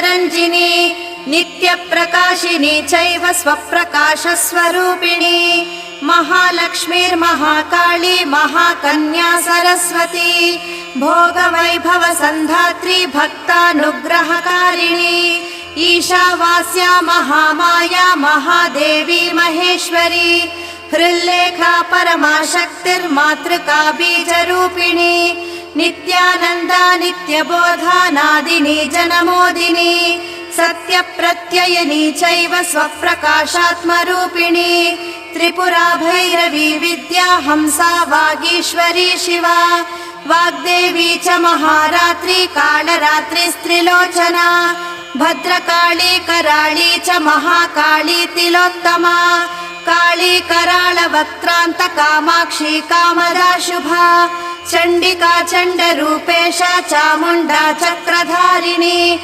रञ्जिनी नित्यप्रकाशिनी चैव स्वप्रकाशस्वरूपिणी महालक्ष्मीर्महाकाली महाकन्या सरस्वती भोगवैभवसन्धात्री भक्तानुग्रहकारिणी ईशावास्या महामाया महादेवी महेश्वरी हृल्लेखा परमाशक्तिर्मातृका बीजरूपिणी नित्यानन्दा नित्यबोधा नादिनी जनमोदिनी सत्यप्रत्ययिनी चैव स्वप्रकाशात्मरूपिणी त्रिपुरा भैरवी विद्या हंसा वागीश्वरी शिवा वाग्देवी च महारात्री कालरात्रिस्त्रिलोचना भद्रकाली कराळी च महाकाली तिलोत्तमा काली कराळवक्त्रान्त कामाक्षी कामदा शुभा चण्डिका चण्डरूपेशा चामुण्डा चक्रधारिणी